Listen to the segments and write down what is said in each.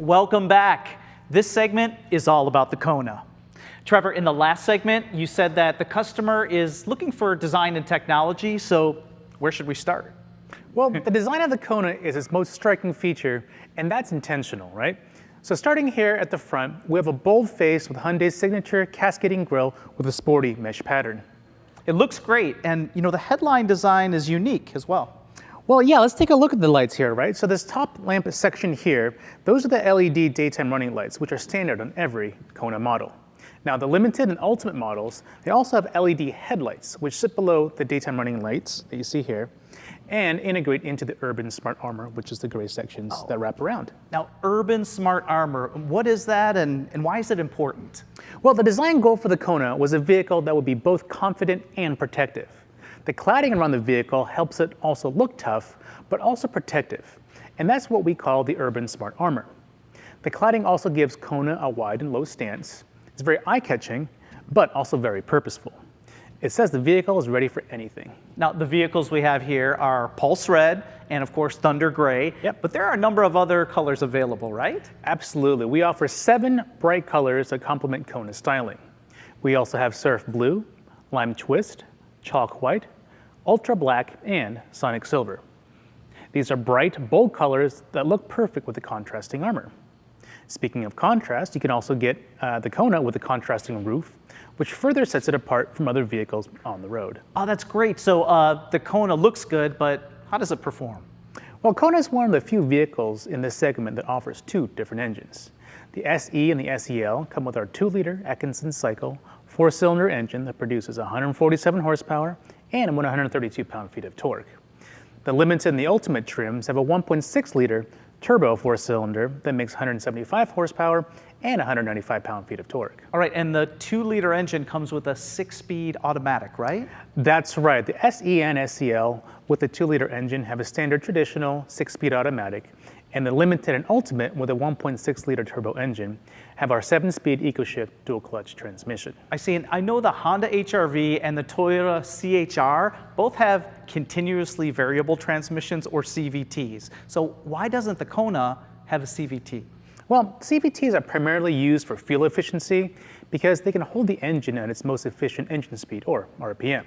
welcome back. This segment is all about the KONA. Trevor, in the last segment, you said that the customer is looking for design and technology, so where should we start? Well, the design of the KONA is its most striking feature, and that's intentional, right? So starting here at the front, we have a bold face with Hyundai's signature cascading grille with a sporty mesh pattern. It looks great, and the headline design is unique as well. Well, yeah, let's take a look at the lights here, right? So this top lamp section here, those are the LED daytime running lights, which are standard on every KONA model. Now, the limited and ultimate models, they also have LED headlights, which sit below the daytime running lights that you see here, and integrate into the Urban Smart Armor, which is the gray sections that wrap around. Now, Urban Smart Armor, what is that and why is it important? Well, the design goal for the KONA was a vehicle that would be both confident and protective. The cladding around the vehicle helps it also look tough, but also protective. And that's what we call the Urban Smart Armor. The cladding also gives KONA a wide and low stance. It's very eye-catching, but also very purposeful. It says the vehicle is ready for anything. Now, the vehicles we have here are Pulse Red and, of course, Thunder Gray. Yep. But there are a number of other colors available, right? Absolutely. We offer 7 bright colors that complement KONA styling. We also have Surf Blue, Lime Twist, Chalk White, Ultra Black, and Sonic Silver. These are bright, bold colors that look perfect with the contrasting armor. Speaking of contrast, you can also get the KONA with a contrasting roof, which further sets it apart from other vehicles on the road. Oh, that's great. So the KONA looks good, but how does it perform? Well, KONA is one of the few vehicles in this segment that offers 2 different engines. The SE and the SEL come with our 2-liter Atkinson cycle 4-cylinder engine that produces 147 horsepower and 132 pound-feet of torque. The Limited and the Ultimate trims have a 1.6-liter turbo 4-cylinder that makes 175 horsepower and 195 pound-feet of torque. All right, and the 2-liter engine comes with a 6-speed automatic, right? That's right. The SE and SEL with the 2-liter engine have a standard traditional 6-speed automatic, and the Limited and Ultimate with a 1.6-liter turbo engine have our 7-speed EcoShift dual-clutch transmission. I see, and I know the Honda HR-V and the Toyota CHR both have continuously variable transmissions, or CVTs. So why doesn't the KONA have a CVT? Well, CVTs are primarily used for fuel efficiency because they can hold the engine at its most efficient engine speed, or RPM.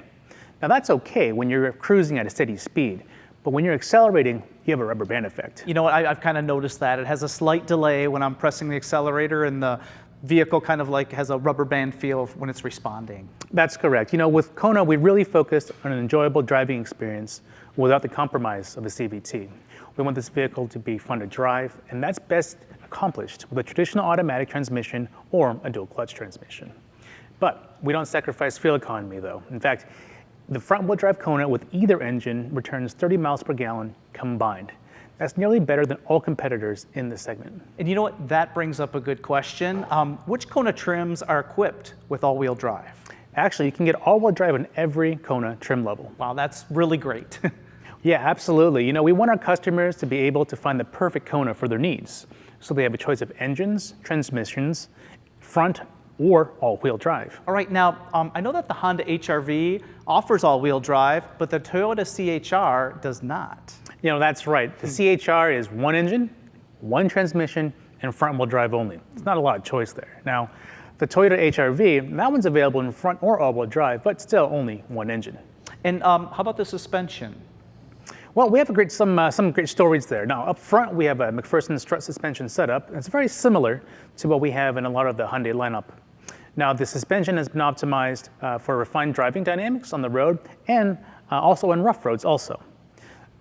Now that's okay when you're cruising at a steady speed, but when you're accelerating, you have a rubber band effect. You know what, I've kind of noticed that. It has a slight delay when I'm pressing the accelerator, and the vehicle kind of like has a rubber band feel when it's responding. That's correct. With KONA, we really focused on an enjoyable driving experience without the compromise of a CVT. We want this vehicle to be fun to drive, and that's best accomplished with a traditional automatic transmission or a dual-clutch transmission. But we don't sacrifice fuel economy, though. In fact, the front-wheel drive KONA with either engine returns 30 miles per gallon combined. That's nearly better than all competitors in this segment. And you know what? That brings up a good question. Which KONA trims are equipped with all-wheel drive? Actually, you can get all-wheel drive on every KONA trim level. Wow, that's really great. Yeah, absolutely. We want our customers to be able to find the perfect KONA for their needs. So they have a choice of engines, transmissions, front, or all-wheel drive. All right, now, I know that the Honda HR-V offers all-wheel drive, but the Toyota CHR does not. That's right. The CHR is 1 engine, 1 transmission, and front-wheel drive only. It's not a lot of choice there. Now, the Toyota HR-V, that one's available in front or all-wheel drive, but still only 1 engine. And how about the suspension? Well, we have some great stories there. Now, up front, we have a McPherson strut suspension setup. It's very similar to what we have in a lot of the Hyundai lineup. Now, the suspension has been optimized for refined driving dynamics on the road and also on rough roads also.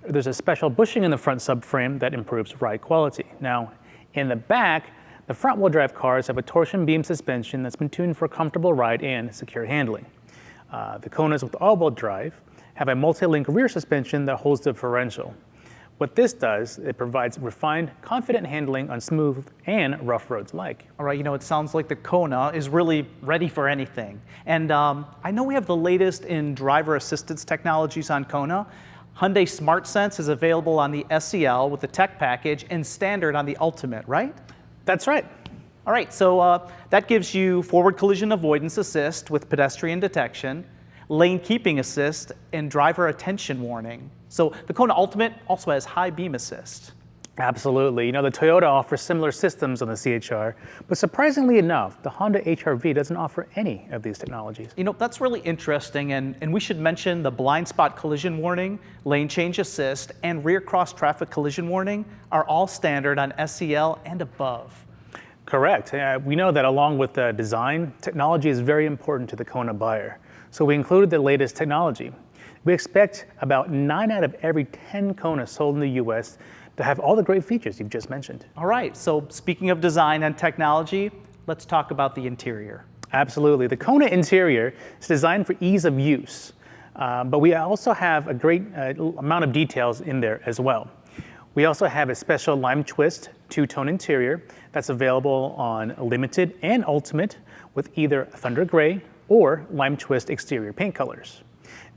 There's a special bushing in the front subframe that improves ride quality. Now, in the back, the front-wheel drive cars have a torsion beam suspension that's been tuned for comfortable ride and secure handling. The KONAs with all-wheel drive have a multi-link rear suspension that holds the differential. What this does, it provides refined, confident handling on smooth and rough roads alike. All right, it sounds like the KONA is really ready for anything. And I know we have the latest in driver assistance technologies on KONA. Hyundai SmartSense is available on the SEL with the tech package and standard on the Ultimate, right? That's right. All right, so that gives you forward collision avoidance assist with pedestrian detection, lane keeping assist, and driver attention warning. So the KONA Ultimate also has high beam assist. Absolutely. You know, the Toyota offers similar systems on the CHR, but surprisingly enough, the Honda HR-V doesn't offer any of these technologies. You know, that's really interesting, and we should mention the blind spot collision warning, lane change assist, and rear cross traffic collision warning are all standard on SEL and above. Correct. We know that along with the design, technology is very important to the KONA buyer. So we included the latest technology. We expect about 9 out of every 10 KONA sold in the US to have all the great features you've just mentioned. All right, so speaking of design and technology, let's talk about the interior. Absolutely. The KONA interior is designed for ease of use, but we also have a great amount of details in there as well. We also have a special lime twist two-tone interior that's available on Limited and Ultimate with either Thunder Gray or lime twist exterior paint colors.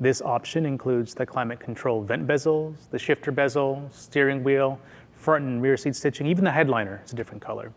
This option includes the climate control vent bezels, the shifter bezel, steering wheel, front and rear seat stitching, even the headliner is a different color.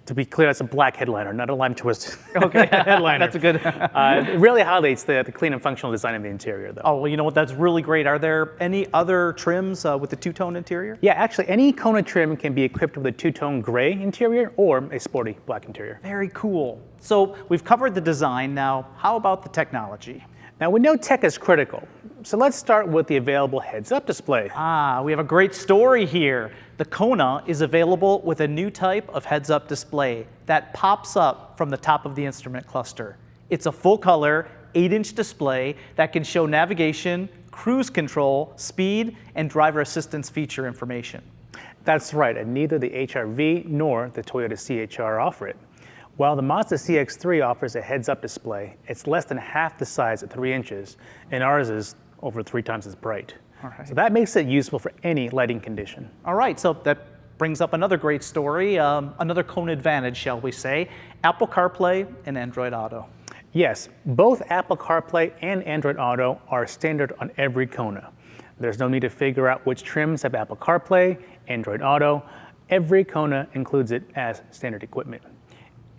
To be clear, that's a black headliner, not a lime twist Okay, headliner. that's a good. It really highlights the clean and functional design of the interior, though. Oh, well, you know what? That's really great. Are there any other trims with the two-tone interior? Yeah, actually, any KONA trim can be equipped with a two-tone gray interior or a sporty black interior. Very cool. So we've covered the design. Now, how about the technology? Now, we know tech is critical, so let's start with the available heads-up display. We have a great story here. The KONA is available with a new type of heads-up display that pops up from the top of the instrument cluster. It's a full-color, 8-inch display that can show navigation, cruise control, speed, and driver assistance feature information. That's right, and neither the HR-V nor the Toyota CHR offer it. While the Mazda CX-3 offers a heads-up display, it's less than half the size at 3 inches, and ours is over 3 times as bright. All right. So that makes it useful for any lighting condition. All right, so that brings up another great story, another KONA advantage, shall we say, Apple CarPlay and Android Auto. Yes, both Apple CarPlay and Android Auto are standard on every KONA. There's no need to figure out which trims have Apple CarPlay, Android Auto. Every KONA includes it as standard equipment.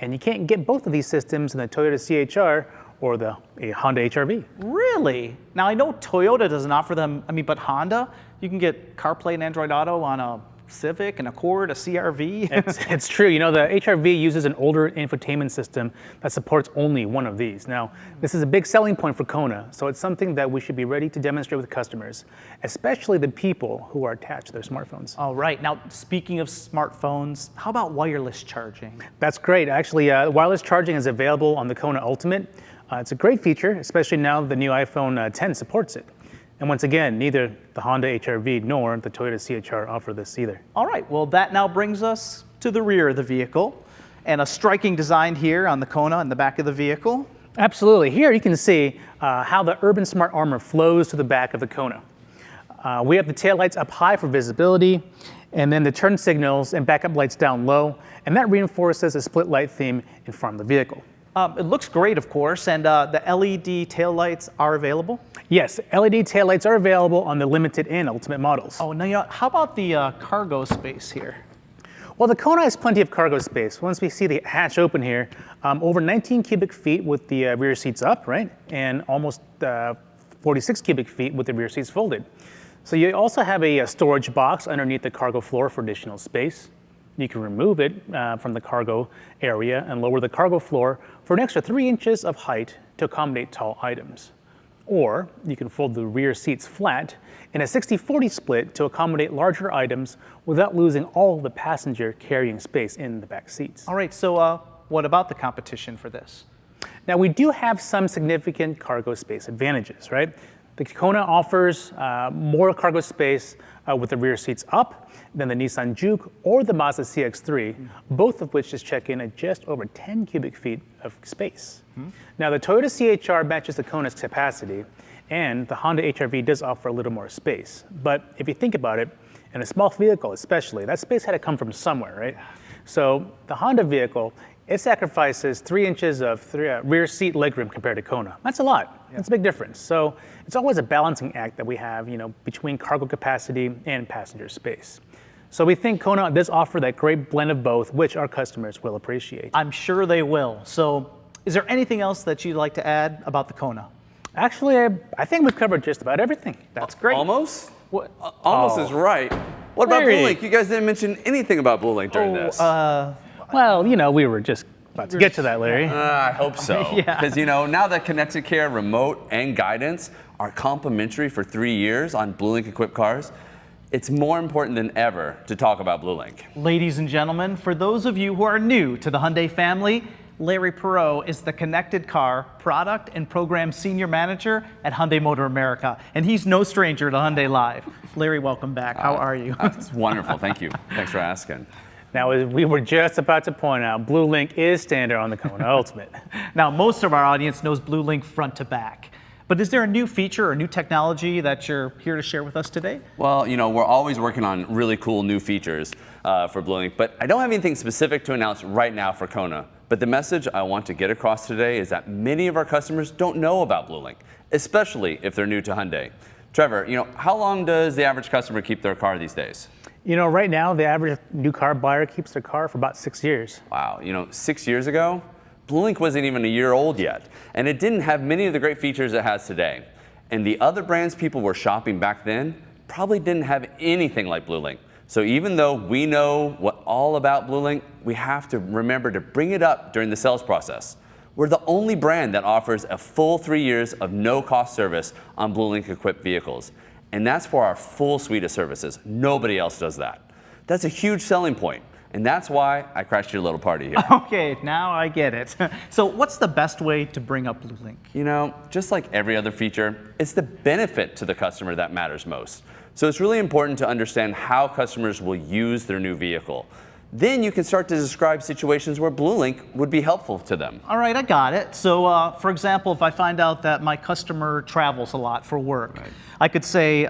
And you can't get both of these systems in the Toyota CHR or the Honda HR-V. Really? Now, I know Toyota doesn't offer them, but Honda, you can get CarPlay and Android Auto on a Civic, an Accord, a CR-V. It's true. You know, the HR-V uses an older infotainment system that supports only one of these. Now, this is a big selling point for KONA, so it's something that we should be ready to demonstrate with customers, especially the people who are attached to their smartphones. All right. Now, speaking of smartphones, how about wireless charging? That's great. Actually, wireless charging is available on the KONA Ultimate. It's a great feature, especially now the new iPhone 10 supports it. And once again, neither the Honda HR-V nor the Toyota CHR offer this either. All right, well, that now brings us to the rear of the vehicle, and a striking design here on the KONA in the back of the vehicle. Absolutely. Here you can see how the Urban Smart Armor flows to the back of the KONA. We have the taillights up high for visibility, and then the turn signals and backup lights down low, and that reinforces a split light theme in front of the vehicle. It looks great, of course, and the LED taillights are available? Yes, LED taillights are available on the Limited and Ultimate models. Oh, now, how about the cargo space here? Well, the KONA has plenty of cargo space. Once we see the hatch open here, over 19 cubic feet with the rear seats up, right? And almost 46 cubic feet with the rear seats folded. So you also have a storage box underneath the cargo floor for additional space. You can remove it from the cargo area and lower the cargo floor for an extra 3 inches of height to accommodate tall items. Or you can fold the rear seats flat in a 60-40 split to accommodate larger items without losing all the passenger carrying space in the back seats. All right, so what about the competition for this? Now, we do have some significant cargo space advantages, right? The KONA offers more cargo space with the rear seats up than the Nissan Juke or the Mazda CX-3, both of which just check in at just over 10 cubic feet of space. Now, the Toyota CHR matches the KONA's capacity, and the Honda HR-V does offer a little more space. But if you think about it, in a small vehicle especially, that space had to come from somewhere, right? So the Honda vehicle, it sacrifices 3 inches of rear seat legroom compared to KONA. That's a lot. That's a big difference. So it's always a balancing act that we have, between cargo capacity and passenger space. So we think KONA does offer that great blend of both, which our customers will appreciate. I'm sure they will. So is there anything else that you'd like to add about the KONA? Actually, I think we've covered just about everything. That's great. Almost? Almost is right. What about Larry. BlueLink? You guys didn't mention anything about BlueLink during this. Well, you know, we were just about to get to that, Larry. I hope so. Yeah. Because, you know, now that Connected Care remote and guidance are complimentary for 3 years on BlueLink equipped cars, it's more important than ever to talk about BlueLink. Ladies and gentlemen, for those of you who are new to the Hyundai family, Larry Perot is the Connected Car Product and Program Senior Manager at Hyundai Motor America, and he's no stranger to Hyundai Live. Larry, welcome back. How are you? That's wonderful. Thank you. Thanks for asking. Now, as we were just about to point out, BlueLink is standard on the KONA Ultimate. Now, most of our audience knows BlueLink front to back. But is there a new feature or new technology that you're here to share with us today? Well, you know, we're always working on really cool new features for BlueLink, but I don't have anything specific to announce right now for KONA. But the message I want to get across today is that many of our customers don't know about BlueLink, especially if they're new to Hyundai. Trevor, you know, how long does the average customer keep their car these days? You know, right now, the average new car buyer keeps their car for about 6 years. Wow, you know, 6 years ago, BlueLink wasn't even a year old yet, and it didn't have many of the great features it has today. And the other brands people were shopping back then probably didn't have anything like BlueLink. So even though we know all about BlueLink, we have to remember to bring it up during the sales process. We're the only brand that offers a full 3 years of no-cost service on BlueLink equipped vehicles. And that's for our full suite of services. Nobody else does that. That's a huge selling point. And that's why I crashed your little party here. Okay, now I get it. So what's the best way to bring up BlueLink? You know, just like every other feature, it's the benefit to the customer that matters most. So it's really important to understand how customers will use their new vehicle. Then you can start to describe situations where BlueLink would be helpful to them. All right, I got it. So, for example, if I find out that my customer travels a lot for work, I could say,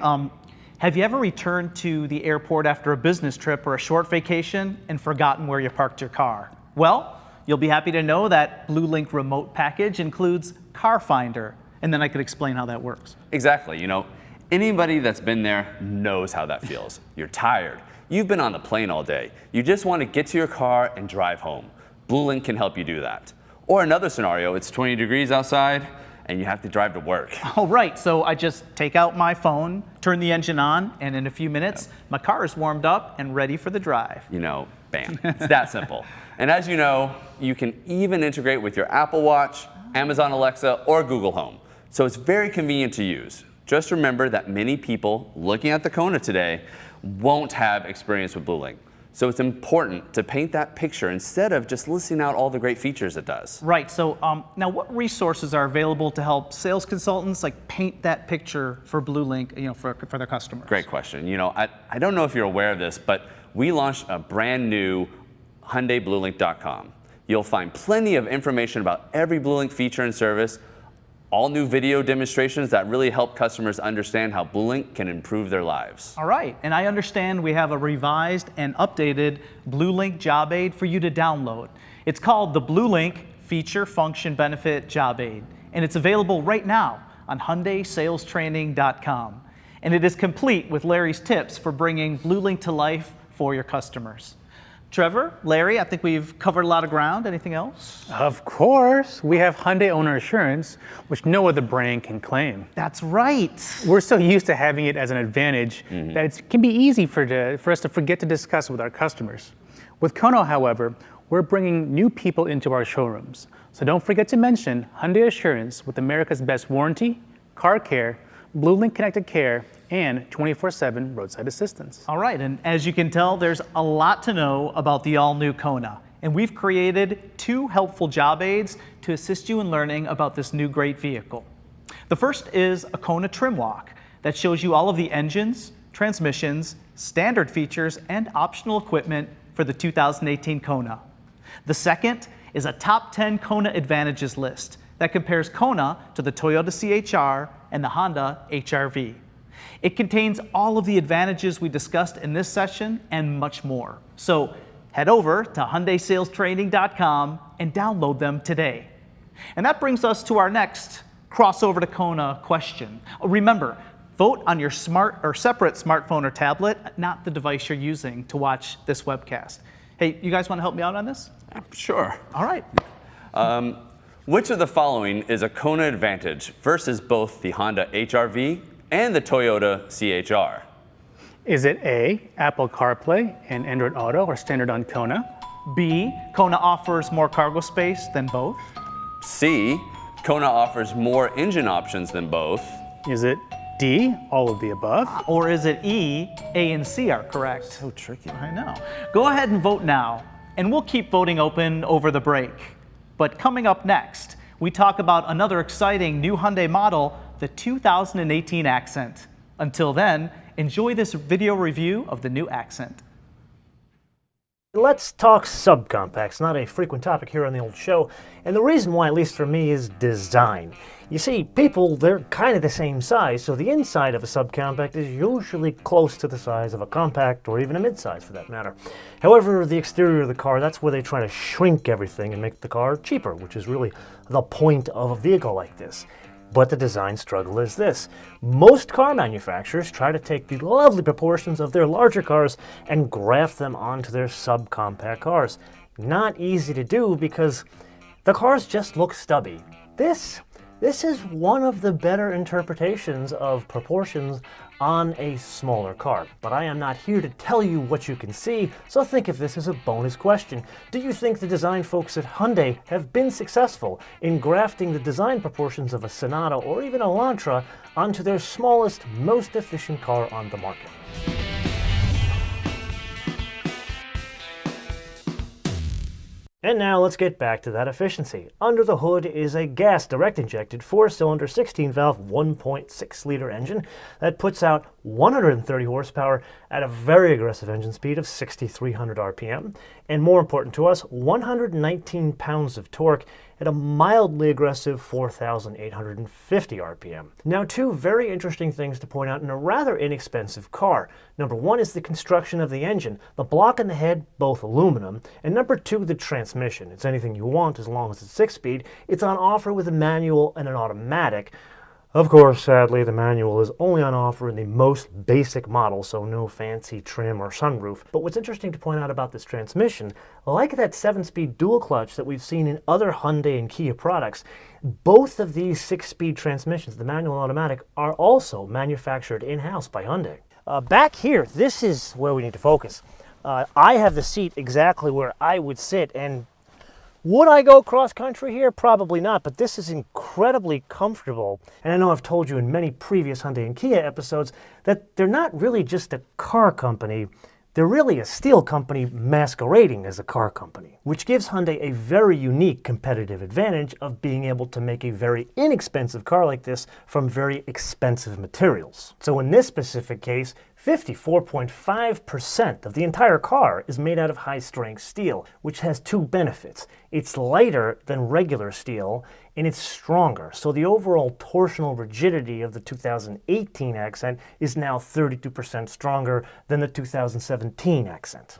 have you ever returned to the airport after a business trip or a short vacation and forgotten where you parked your car? Well, you'll be happy to know that BlueLink remote package includes Car Finder, and then I could explain how that works. Exactly. You know, anybody that's been there knows how that feels. You're tired. You've been on the plane all day. You just want to get to your car and drive home. BlueLink can help you do that. Or another scenario, it's 20 degrees outside and you have to drive to work. All right, so I just take out my phone, turn the engine on, and in a few minutes, my car is warmed up and ready for the drive. You know, bam, it's that simple. And as you know, you can even integrate with your Apple Watch, Amazon Alexa, or Google Home. So it's very convenient to use. Just remember that many people looking at the KONA today won't have experience with BlueLink. So it's important to paint that picture instead of just listing out all the great features it does. Right, so now what resources are available to help sales consultants like paint that picture for BlueLink, you know, for their customers? Great question. You know, I don't know if you're aware of this, but we launched a brand new HyundaiBlueLink.com. You'll find plenty of information about every BlueLink feature and service, all new video demonstrations that really help customers understand how BlueLink can improve their lives. All right, and I understand we have a revised and updated BlueLink Job Aid for you to download. It's called the BlueLink Feature Function Benefit Job Aid, and it's available right now on HyundaiSalesTraining.com. And it is complete with Larry's tips for bringing BlueLink to life for your customers. Trevor, Larry, I think we've covered a lot of ground. Anything else? Of course, we have Hyundai Owner Assurance, which no other brand can claim. That's right. We're so used to having it as an advantage that it can be easy for us to forget to discuss it with our customers. With KONA, however, we're bringing new people into our showrooms. So don't forget to mention Hyundai Assurance with America's best warranty, car care, BlueLink Connected Care, and 24/7 roadside assistance. All right, and as you can tell, there's a lot to know about the all-new KONA. And we've created 2 helpful job aids to assist you in learning about this new great vehicle. The first is a KONA Trim Walk that shows you all of the engines, transmissions, standard features, and optional equipment for the 2018 KONA. The second is a top 10 KONA advantages list that compares KONA to the Toyota CHR and the Honda HR-V. It contains all of the advantages we discussed in this session and much more. So head over to HyundaiSalesTraining.com and download them today. And that brings us to our next crossover to KONA question. Remember, vote on your smart or separate smartphone or tablet, not the device you're using to watch this webcast. Hey, you guys want to help me out on this? Sure. All right. Which of the following is a KONA advantage versus both the Honda HR-V and the Toyota CHR? Is it A, Apple CarPlay and Android Auto are standard on KONA? B, KONA offers more cargo space than both? C, KONA offers more engine options than both. Is it D, all of the above? Or is it E, A and C are correct? So tricky. I know. Go ahead and vote now, and we'll keep voting open over the break. But coming up next, we talk about another exciting new Hyundai model, the 2018 Accent. Until then, enjoy this video review of the new Accent. Let's talk subcompacts, not a frequent topic here on the old show, and the reason why, at least for me, is design. You see, people, they're kind of the same size, so the inside of a subcompact is usually close to the size of a compact, or even a midsize for that matter. However, the exterior of the car, that's where they try to shrink everything and make the car cheaper, which is really the point of a vehicle like this. But the design struggle is this. Most car manufacturers try to take the lovely proportions of their larger cars and graft them onto their subcompact cars. Not easy to do because the cars just look stubby. This is one of the better interpretations of proportions on a smaller car. But I am not here to tell you what you can see, so think of this as a bonus question. Do you think the design folks at Hyundai have been successful in grafting the design proportions of a Sonata or even a Elantra onto their smallest, most efficient car on the market? And now let's get back to that efficiency. Under the hood is a gas direct-injected 4-cylinder 16-valve 1.6-liter engine that puts out 130 horsepower at a very aggressive engine speed of 6,300 RPM, and more important to us, 119 pounds of torque at a mildly aggressive 4,850 RPM. Now, two very interesting things to point out in a rather inexpensive car. Number one is the construction of the engine. The block and the head, both aluminum. And number two, the transmission. It's anything you want as long as it's 6-speed. It's on offer with a manual and an automatic. Of course, sadly, the manual is only on offer in the most basic model, so no fancy trim or sunroof. But what's interesting to point out about this transmission, like that 7-speed dual clutch that we've seen in other Hyundai and Kia products, both of these 6-speed transmissions, the manual and automatic, are also manufactured in-house by Hyundai. Back here, this is where we need to focus. I have the seat exactly where I would sit, and would I go cross-country here? Probably not, but this is incredibly comfortable. And I know I've told you in many previous Hyundai and Kia episodes that they're not really just a car company, they're really a steel company masquerading as a car company, which gives Hyundai a very unique competitive advantage of being able to make a very inexpensive car like this from very expensive materials. So in this specific case, 54.5% of the entire car is made out of high-strength steel, which has two benefits. It's lighter than regular steel, and it's stronger. So the overall torsional rigidity of the 2018 Accent is now 32% stronger than the 2017 Accent.